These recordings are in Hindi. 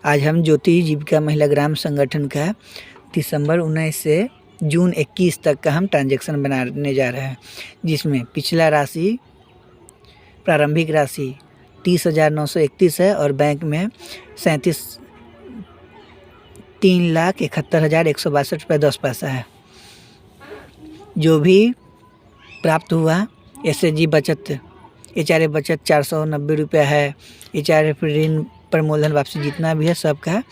आज हम ज्योति जीविका महिला ग्राम संगठन का दिसंबर 19 से जून 21 तक का हम ट्रांजैक्शन बनाने जा रहे हैं, जिसमें पिछला राशि प्रारंभिक राशि 30,931 है और बैंक में 3,71,162 रुपये 10 पैसा है। जो भी प्राप्त हुआ एसएचजी बचत एचआरएफ बचत 490 रुपया है। एचआरएफ ऋण पर मूलधन वापसी जितना भी है सबका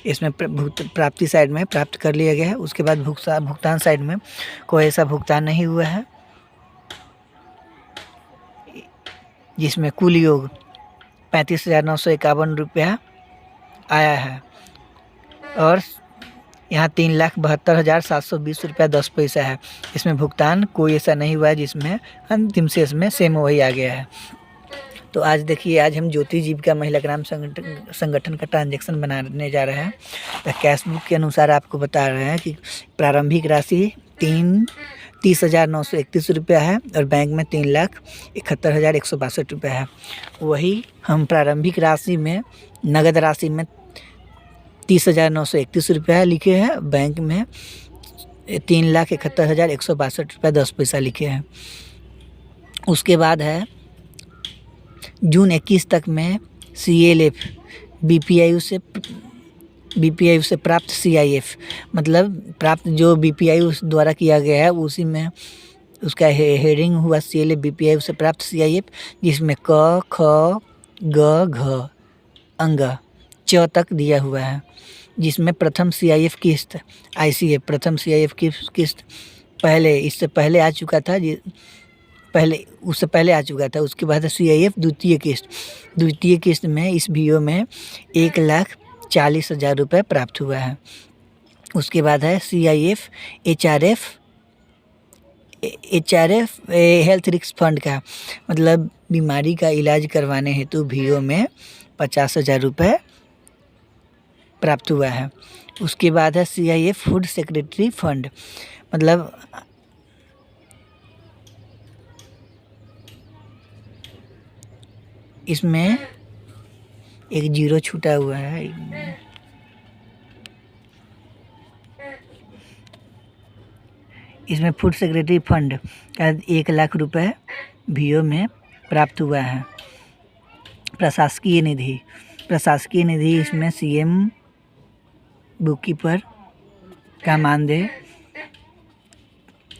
इसमें प्राप्ति साइड में प्राप्त कर लिया गया है। उसके बाद भुगतान साइड में कोई ऐसा भुगतान नहीं हुआ है, जिसमें कुल योग 35,951 रुपया आया है और यहाँ 3,72,720 रुपया 10 पैसा है। इसमें भुगतान कोई ऐसा नहीं हुआ है जिसमें अंतिम शेष में सेम वही आ गया है। तो आज देखिए, आज हम ज्योति जीविका महिला ग्राम संगठन का ट्रांजैक्शन बनाने जा रहे हैं। तो कैश बुक के अनुसार आपको बता रहे हैं कि प्रारंभिक राशि 30,931 रुपया है और बैंक में 3,71,162 रुपया है। वही हम प्रारंभिक राशि में नगद राशि में 30,931 रुपया लिखे हैं, बैंक में 3,71,162 रुपया 10 पैसा लिखे हैं। उसके बाद है जून 21 तक में CLF BPIU से प्राप्त CIF, मतलब प्राप्त जो BPIU द्वारा किया गया है उसी में उसका हेडिंग हुआ CLF BPIU से प्राप्त CIF, जिसमें क ख ग घ अंग च तक दिया हुआ है। जिसमें प्रथम CIF किस्त ICF प्रथम CIF किस्त इससे पहले आ चुका था, उससे पहले आ चुका था। उसके बाद CIF द्वितीय किस्त में इस VO में 1,40,000 रुपये प्राप्त हुआ है। उसके बाद है CIF HRF health risk fund का, मतलब बीमारी का इलाज करवाने हेतु VO में 50,000 रुपये प्राप्त हुआ है। उसके बाद है CIF फूड सेक्रेटरी फंड, मतलब इसमें एक जीरो छूटा हुआ है। इसमें फूड सेक्रेटरी फंड का 1,00,000 रुपये VO में प्राप्त हुआ है। प्रशासकीय निधि इसमें CM बुककीपर का मानदेय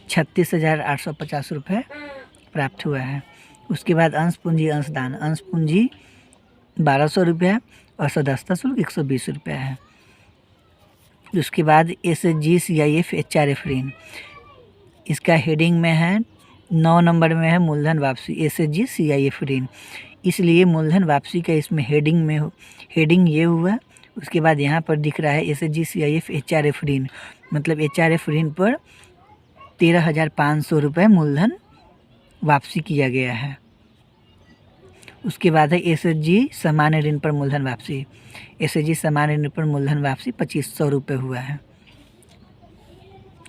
36,850 रुपये प्राप्त हुआ है। उसके बाद अंश पूंजी 1,200 रुपया और सदस्यता शुल्क 120 रुपया है। उसके बाद SHG CIF HRF ऋण, इसका हेडिंग में है 9 नंबर में है मूलधन वापसी SHG CIF ऋण, इसलिए मूलधन वापसी का इसमें हेडिंग ये हुआ। उसके बाद यहाँ पर दिख रहा है SHG CIF HRF ऋण, मतलब HRF ऋण पर 13,500 रुपये मूलधन वापसी किया गया है। उसके बाद है SHG सामान्य ऋण पर मूलधन वापसी SHG सामान्य ऋण पर मूलधन वापसी 2,500 रुपये हुआ है।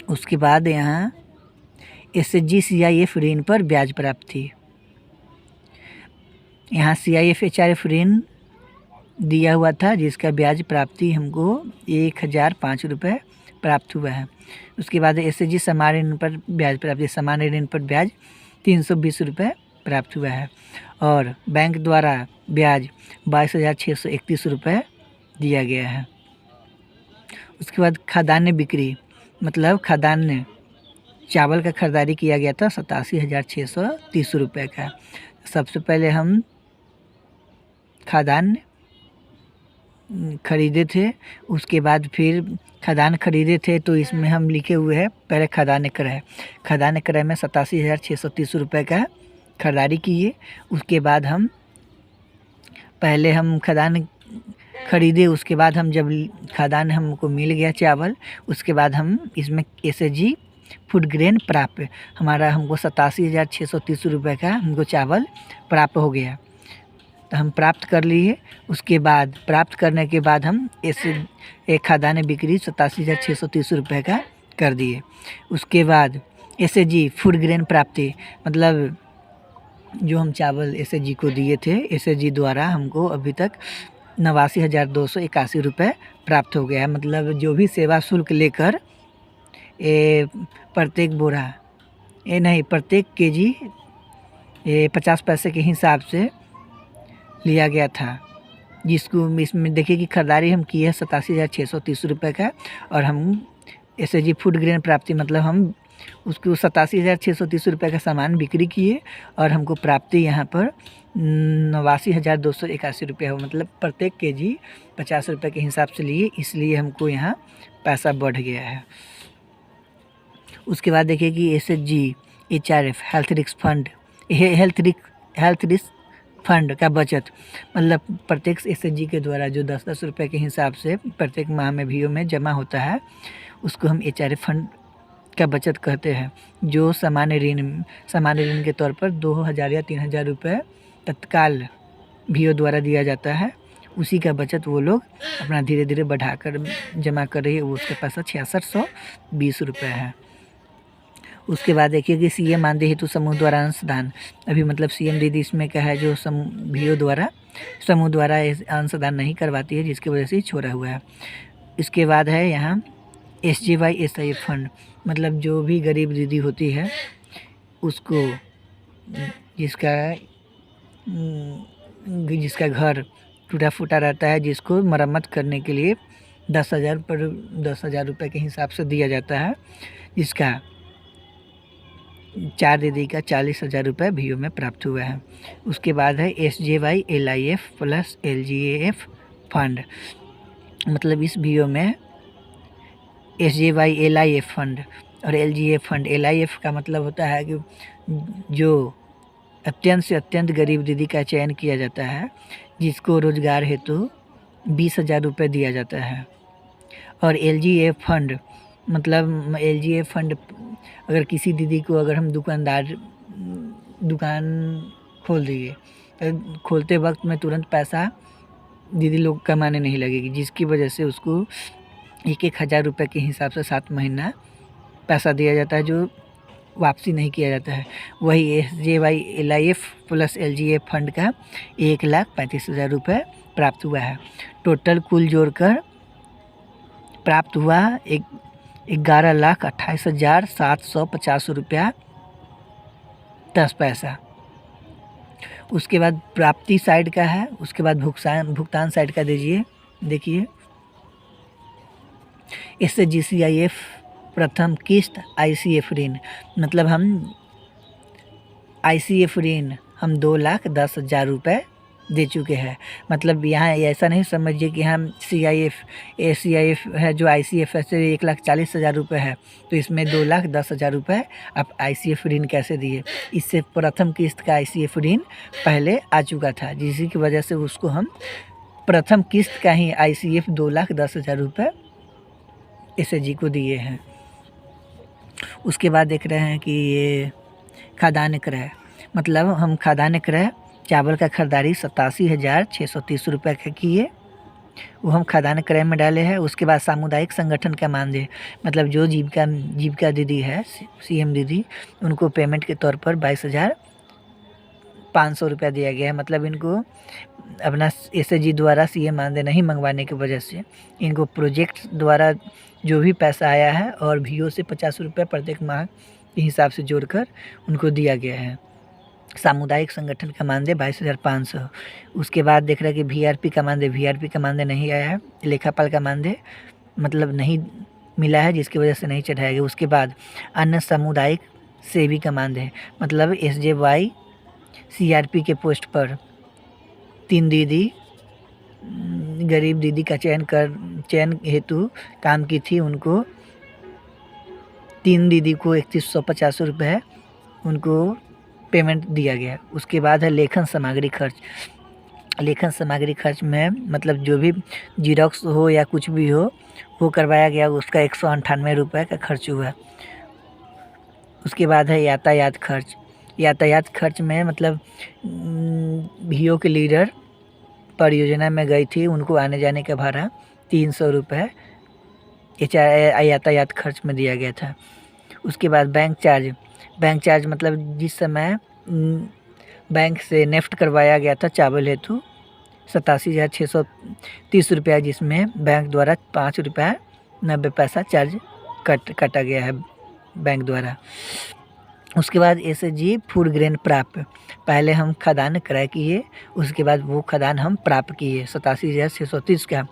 उसके बाद यहाँ SHG CIF ऋण पर ब्याज प्राप्ति, यहाँ CIF HRF ऋण दिया हुआ था जिसका ब्याज प्राप्ति हमको 1,005 रुपये प्राप्त हुआ है। उसके बाद SHG सामान्य ऋण पर ब्याज प्राप्ति, सामान्य ऋण पर ब्याज 320 रुपये प्राप्त हुआ है और बैंक द्वारा ब्याज 22,631 रुपये दिया गया है। उसके बाद खाद्यान्न बिक्री, मतलब खाद्यान्न चावल का खरीदारी किया गया था 87,630 रुपये का। सबसे पहले हम खाद्यान्न खरीदे थे, उसके बाद फिर खाद्यान्न खरीदे थे तो इसमें हम लिखे हुए हैं पहले खाद्यान्न क्रय में 87,630 रुपये का खरीदारी किए। उसके बाद हम खाद्यान्न खरीदे, उसके बाद हम जब खाद्यान्न हमको मिल गया चावल, उसके बाद हम इसमें SHG फूड ग्रेन प्राप्त हमको 87,630 रुपये का हमको चावल प्राप्त हो गया, तो हम प्राप्त कर लिए। उसके बाद प्राप्त करने के बाद हम एक खाद्यान्न बिक्री 87,630 रुपये का कर दिए। उसके बाद SHG फूड ग्रेन प्राप्ति, मतलब जो हम चावल SHG को दिए थे, SHG द्वारा हमको अभी तक 89,281 रुपये प्राप्त हो गया है। मतलब जो भी सेवा शुल्क लेकर प्रत्येक बोरा प्रत्येक केजी 50 पैसे के हिसाब से लिया गया था, जिसको इसमें देखिए कि खरीदारी हम की है 87,630 रुपये का, और हम SHG फूड ग्रेन प्राप्ति मतलब हम उसको 87,630 रुपये का सामान बिक्री किए और हमको प्राप्ति यहाँ पर 89,281 रुपये हो। मतलब प्रत्येक केजी 50 रुपये के हिसाब से लिए, इसलिए हमको यहाँ पैसा बढ़ गया है। उसके बाद देखिए कि SHG HRF health risk fund का बचत, मतलब प्रत्येक SHG के द्वारा जो 10-10 रुपये के हिसाब से प्रत्येक माह में VO में जमा होता है, उसको हम HRF फंड का बचत कहते हैं, जो सामान्य ऋण के तौर पर 2,000 या 3,000 रुपये तत्काल VO द्वारा दिया जाता है। उसी का बचत वो लोग अपना धीरे धीरे बढ़ाकर जमा कर रही है, वो उसका पैसा 6620 रुपये है। उसके बाद देखिए कि CM मानदेय हेतु समूह द्वारा अंशदान, अभी मतलब CM दीदी इसमें क्या है, जो VO द्वारा समूह द्वारा अंशदान नहीं करवाती है, जिसकी वजह से छोड़ा हुआ है। इसके बाद है यहाँ SJY SIF फंड, मतलब जो भी गरीब दीदी होती है उसको जिसका घर टूटा फूटा रहता है, जिसको मरम्मत करने के लिए 10,000 रुपये के हिसाब से दिया जाता है, जिसका 4 दीदी का 40,000 रुपये VO में प्राप्त हुआ है। उसके बाद है SJY LIF plus LGAF fund, मतलब इस VO में SJY LIF फंड और LGAF फंड, LIF का मतलब होता है कि जो अत्यंत से अत्यंत गरीब दीदी का चयन किया जाता है, जिसको रोजगार हेतु 20,000 रुपये दिया जाता है। और LGAF फंड मतलब LGAF फंड, अगर किसी दीदी को अगर हम दुकान खोल दिए, खोलते वक्त में तुरंत पैसा दीदी लोग कमाने नहीं लगेगी, जिसकी वजह से उसको 1,000 रुपये के हिसाब से 7 महीना पैसा दिया जाता है, जो वापसी नहीं किया जाता है। वही SJY LIF plus LGAF fund का 1,35,000 रुपये प्राप्त हुआ है। टोटल कुल जोड़कर प्राप्त हुआ 11,28,750 रुपया 10 पैसा। उसके बाद प्राप्ति साइड का है, उसके बाद भुगतान साइड का देखिए SHG CIF प्रथम किस्त ICF ऋण, मतलब हम ICF ऋण हम 2,10,000 रुपये दे चुके हैं। मतलब यहाँ ऐसा नहीं समझिए कि हम CIF है जो ICF से 1,40,000 रुपये है, तो इसमें 2,10,000 रुपये आप ICF ऋण कैसे दिए। इससे प्रथम किस्त का ICF ऋण पहले आ चुका था, जिसकी वजह से उसको हम प्रथम किस्त का ही ICF 2,10,000 रुपये SHG को दिए हैं। उसके बाद देख रहे हैं कि ये खाद्यान्न क्रय, मतलब हम खाद्यान्न क्रय चावल का खरीदारी 87,630 रुपये का किए, वो हम खाद्यान्न क्रय में डाले हैं। उसके बाद सामुदायिक संगठन का मानदेय, मतलब जो जीविका दीदी है CM दीदी, उनको पेमेंट के तौर पर 22,500 रुपया दिया गया है। मतलब इनको अपना SHG द्वारा CM मानदेय नहीं मंगवाने की वजह से इनको प्रोजेक्ट द्वारा जो भी पैसा आया है और VO से 50 रुपये प्रत्येक माह के हिसाब से जोड़कर उनको दिया गया है। सामुदायिक संगठन का मानदेय 22,500। उसके बाद देख रहे हैं कि VRP का मानदेय नहीं आया है। लेखापाल का मानदेय मतलब नहीं मिला है, जिसकी वजह से नहीं चढ़ाया गया। उसके बाद अन्य सामुदायिक सेवी का मानदेय, मतलब SJY CRP के पोस्ट पर 3 दीदी गरीब दीदी का चयन हेतु काम की थी, उनको 3 दीदी को 3,150 रुपये उनको पेमेंट दिया गया। उसके बाद है लेखन सामग्री खर्च में मतलब जो भी जीरोक्स हो या कुछ भी हो वो करवाया गया, उसका 198 रुपये का खर्च हुआ। उसके बाद है यातायात खर्च में मतलब VO के लीडर परियोजना में गई थी, उनको आने जाने का भाड़ा 300 रुपये यातायात खर्च में दिया गया था। उसके बाद बैंक चार्ज मतलब जिस समय बैंक से नेफ्ट करवाया गया था चावल हेतु, 87,630 जिसमें बैंक द्वारा 5 रुपया 90 पैसा चार्ज काटा गया है बैंक द्वारा। उसके बाद एसएचजी फूड ग्रेन प्राप्त, पहले हम खदान क्रय किए, उसके बाद वो खदान हम प्राप्त किए 87,630 का।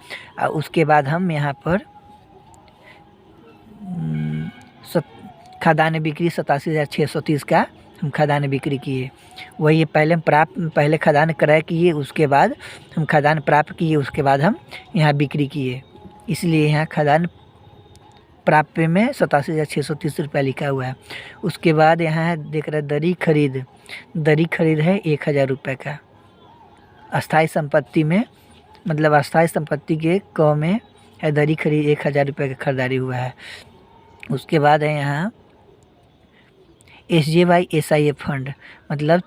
उसके बाद हम यहाँ पर खदान बिक्री 87,630 का हम खदान बिक्री किए। वही पहले खदान क्रय किए, उसके बाद हम खदान प्राप्त किए, उसके बाद हम यहाँ बिक्री किए, इसलिए यहाँ खदान प्राप्त में 87,630 रुपया लिखा हुआ है। उसके बाद यहाँ देख रहे दरी खरीद है 1,000 रुपये का। अस्थाई संपत्ति में मतलब अस्थाई संपत्ति के क में है दरी खरीद 1,000 रुपये का खरीदारी हुआ है। उसके बाद है यहाँ SJY SIA फंड, मतलब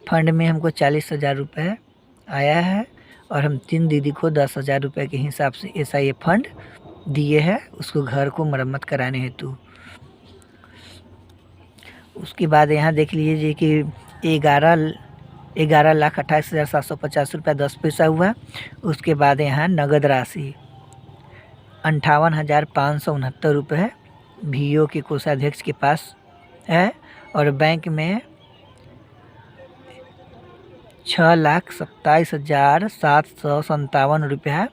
फंड में हमको 40,000 रुपये आया है और हम 3 दीदी को 10,000 रुपये के हिसाब से SIA फंड दिए हैं उसको घर को मरम्मत कराने हेतु। उसके बाद यहाँ देख लीजिए कि 11,28,750 रुपया 10 पैसा हुआ। उसके बाद यहाँ नगद राशि 58,569 रुपये VO के कोषाध्यक्ष के पास है और बैंक में 6,27,757 रुपया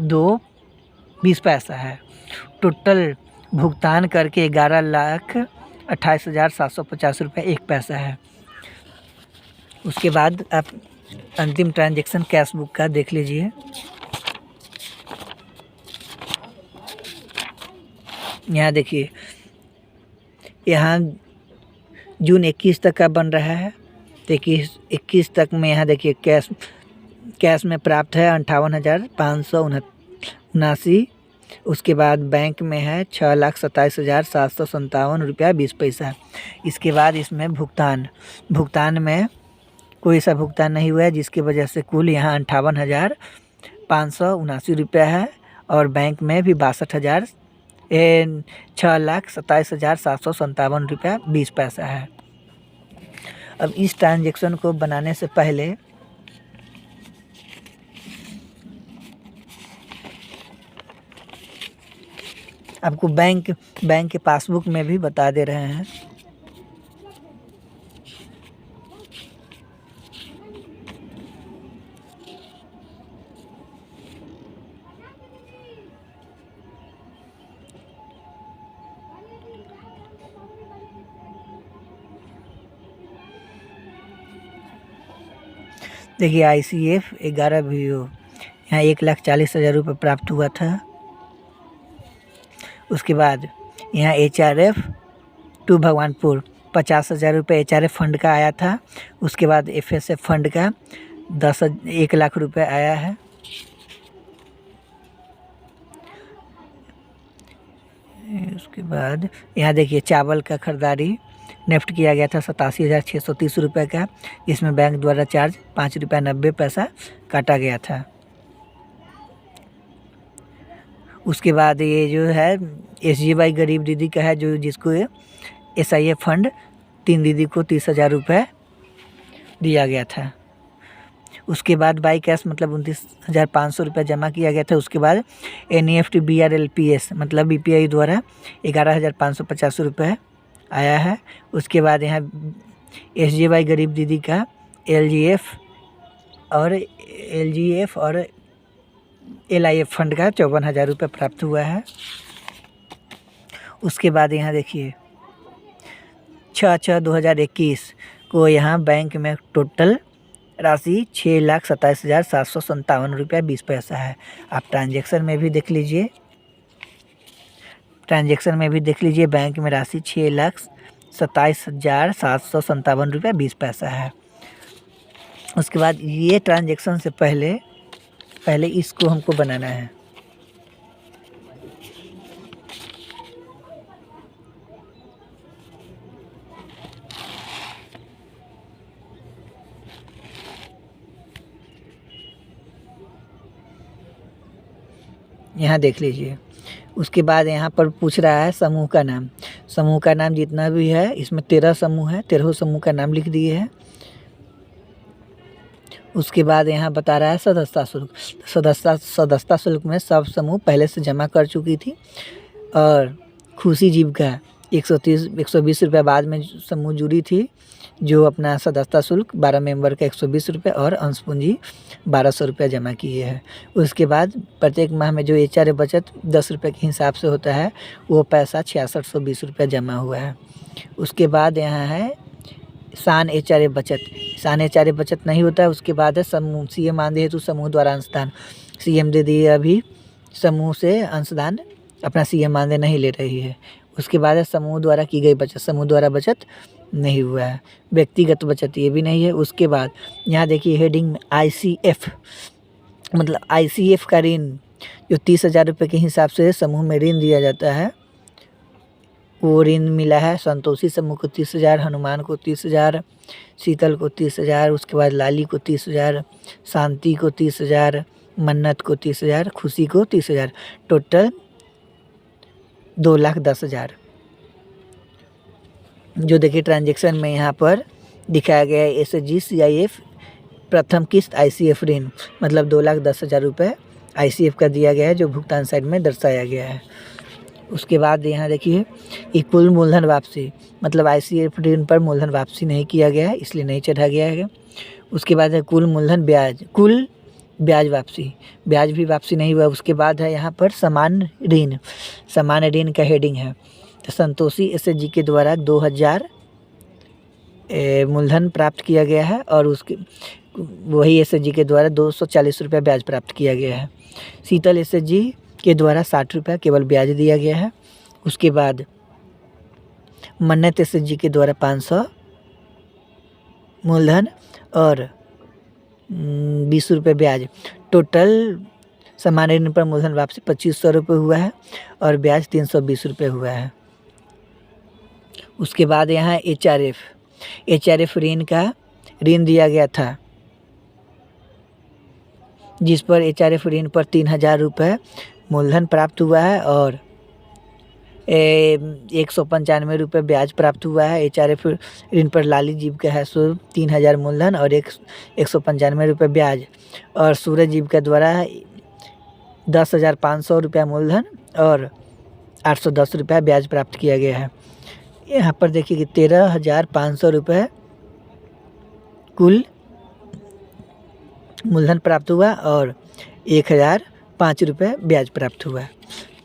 2.20 पैसा है। टोटल भुगतान करके 11,28,750 रुपये 1 पैसा है। उसके बाद आप अंतिम ट्रांजैक्शन कैश बुक का देख लीजिए। यहाँ देखिए, यहाँ जून 21 तक का बन रहा है, तो 21 तक में यहाँ देखिए कैश में प्राप्त है 58,579। उसके बाद बैंक में है 6,27,757 रुपया 20 पैसा। इसके बाद इसमें भुगतान में कोई सा भुगतान नहीं हुआ है, जिसकी वजह से कुल यहाँ 58,579 रुपया है और बैंक में भी 6,27,757 रुपया 20 पैसा है। अब इस ट्रांजैक्शन को बनाने से पहले आपको बैंक के पासबुक में भी बता दे रहे हैं। देखिए ICF 11 VO यहाँ 1,40,000 रुपये प्राप्त हुआ था। उसके बाद यहाँ HRF 2 भगवानपुर 50,000 रुपये HRF फंड का आया था। उसके बाद FSF फंड का 1 लाख रुपये आया है। उसके बाद यहाँ देखिए चावल का खरीदारी नेफ्ट किया गया था 87,630 रुपये का, इसमें बैंक द्वारा चार्ज 5 रुपया 90 पैसा काटा गया था। उसके बाद ये जो है SJY गरीब दीदी का है, जो जिसको SIA फंड 3 दीदी को 30,000 रुपये दिया गया था। उसके बाद बाई कैश मतलब 29,500 रुपये जमा किया गया था। उसके बाद NEFT BRLPS मतलब BPI द्वारा 11,550 रुपये आया है। उसके बाद यहाँ SJY गरीब दीदी का LGF और LIF फंड का 54,000 रुपये प्राप्त हुआ है। उसके बाद यहाँ देखिए 6/6/2021 को यहाँ बैंक में टोटल राशि 6,27,757 रुपया 20 पैसा है। आप ट्रांजैक्शन में भी देख लीजिए, बैंक में राशि 6,27,757 रुपया 20 पैसा है। उसके बाद ये ट्रांजैक्शन से पहले इसको हमको बनाना है। यहाँ देख लीजिए। उसके बाद यहाँ पर पूछ रहा है समूह का नाम जितना भी है, इसमें 13 समूह है, 13 समूह का नाम लिख दिए है। उसके बाद यहाँ बता रहा है सदस्यता शुल्क। सदस्यता शुल्क में सब समूह पहले से जमा कर चुकी थी और खुशी जीविका 120 रुपये बाद में समूह जुड़ी थी, जो अपना सदस्यता शुल्क 12 मेंबर का 120 रुपये और अंश पूंजी 1200 रुपये जमा किए हैं। उसके बाद प्रत्येक माह में जो एचआरए बचत 10 रुपये के हिसाब से होता है वो पैसा 6620 रुपये जमा हुआ है। उसके बाद यहाँ है शान एचआरए बचत। शान एचआरए बचत नहीं होता है। उसके बाद है समूह सीएम मानदेय हेतु समूह द्वारा अंशदान। सीएम दे दिए, अभी समूह से अंशदान अपना सीएम मानदेय नहीं ले रही है। उसके बाद है समूह द्वारा की गई बचत। समूह द्वारा बचत नहीं हुआ है। व्यक्तिगत बचत ये भी नहीं है। उसके बाद यहाँ देखिए हेडिंग में आईसीएफ, मतलब आईसीएफ का ऋण जो 30,000 रुपये के हिसाब से समूह में ऋण दिया जाता है, वो ऋण मिला है संतोषी समूह को 30,000, हनुमान को 30,000, शीतल को 30,000, उसके बाद लाली को 30,000, शांति को 30,000, मन्नत को 30,000, खुशी को 30,000, टोटल 2,10,000। जो देखिए ट्रांजैक्शन में यहाँ पर दिखाया गया है एसएचजी सीआईएफ प्रथम किस्त आईसीएफ ऋण, मतलब 2,10,000 रुपये आईसीएफ का दिया गया है, जो भुगतान साइड में दर्शाया गया है। उसके बाद यहाँ देखिए ये कुल मूलधन वापसी, मतलब आईसीएफ ऋण पर मूलधन वापसी नहीं किया गया है, इसलिए नहीं चढ़ा गया है। उसके बाद है कुल मूलधन ब्याज, कुल ब्याज वापसी, ब्याज भी वापसी नहीं हुआ। उसके बाद है यहाँ पर सामान्य ऋण, सामान्य ऋण का हेडिंग है। तो संतोषी एसएचजी के द्वारा 2,000 मूलधन प्राप्त किया गया है और उसके वही एसएचजी के द्वारा 240 रुपये ब्याज प्राप्त किया गया है। शीतल एसएचजी के द्वारा 60 रुपये केवल ब्याज दिया गया है। उसके बाद मन्नत एसएचजी के द्वारा 500 मूलधन और 20 रुपये ब्याज, टोटल सामान्य ऋण पर मूलधन वापसी 2,500 रुपये हुआ है और ब्याज 320 रुपये हुआ है। उसके बाद यहाँ एचआरएफ ऋण का ऋण दिया गया था, जिस पर एचआरएफ ऋण पर 3,000 रुपये मूलधन प्राप्त हुआ है और 195 रुपये ब्याज प्राप्त हुआ है। एचआरएफ ऋण पर लाली जीविका है सो 3,000 मूलधन और 195 रुपये ब्याज, और सूरज जीविका द्वारा 10,500 रुपया मूलधन और 810 रुपया ब्याज प्राप्त किया गया है। यहाँ पर देखिए कि 13,500 रुपये कुल मूलधन प्राप्त हुआ और 1,005 रुपये ब्याज प्राप्त हुआ।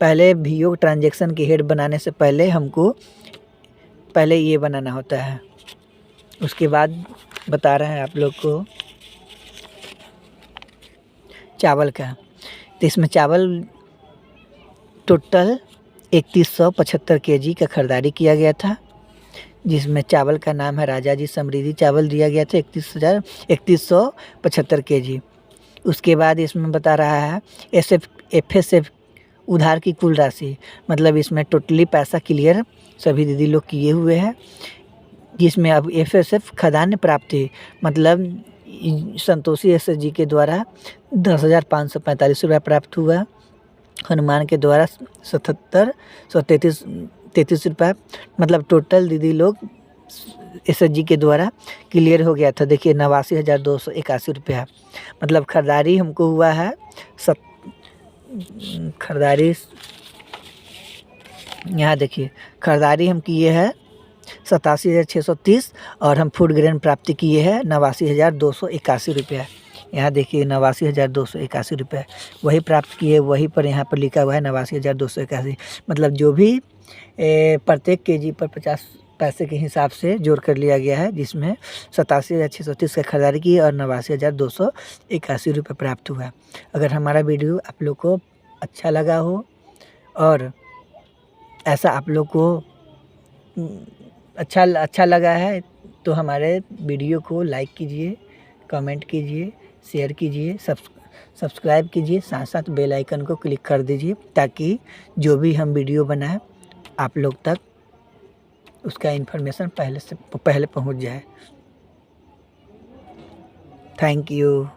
पहले वीओ ट्रांजैक्शन के हेड बनाने से पहले हमको पहले ये बनाना होता है। उसके बाद बता रहे हैं आप लोग को चावल का। तो इसमें चावल टोटल 3175 केजी का खरीदारी किया गया था, जिसमें चावल का नाम है राजा जी समृद्धि चावल दिया गया था 3175 केजी। उसके बाद इसमें बता रहा है एफएसएफ उधार की कुल राशि, मतलब इसमें टोटली पैसा क्लियर सभी दीदी लोग किए हुए हैं, जिसमें अब एफएसएफ खदान प्राप्ति, मतलब संतोषी एसएचजी के द्वारा 10,545 रुपये प्राप्त हुआ, हनुमान के द्वारा 77,133 रुपये, मतलब टोटल दीदी लोग एसएचजी के द्वारा क्लियर हो गया था। देखिए 89,281 रुपया, मतलब खरीदारी हमको हुआ है खरीदारी, यहाँ देखिए खरीदारी हम किए हैं 87,630 और हम फूड ग्रेन प्राप्ति किए हैं 89,281 रुपया। यहाँ देखिए 89,281 रुपये वही प्राप्त किए, वही पर यहाँ पर लिखा हुआ है 89,281, मतलब जो भी प्रत्येक केजी पर 50 पैसे के हिसाब से जोड़ कर लिया गया है, जिसमें 87,630 का खरीदारी की और 89,281 रुपये प्राप्त हुआ। अगर हमारा वीडियो आप लोग को अच्छा लगा हो और ऐसा आप लोग को अच्छा लगा है तो हमारे वीडियो को लाइक कीजिए, कमेंट कीजिए, शेयर कीजिए, सब्सक्राइब कीजिए, साथ साथ बेल आइकन को क्लिक कर दीजिए, ताकि जो भी हम वीडियो बनाएं आप लोग तक उसका इन्फॉर्मेशन पहले पहुंच जाए। Thank you.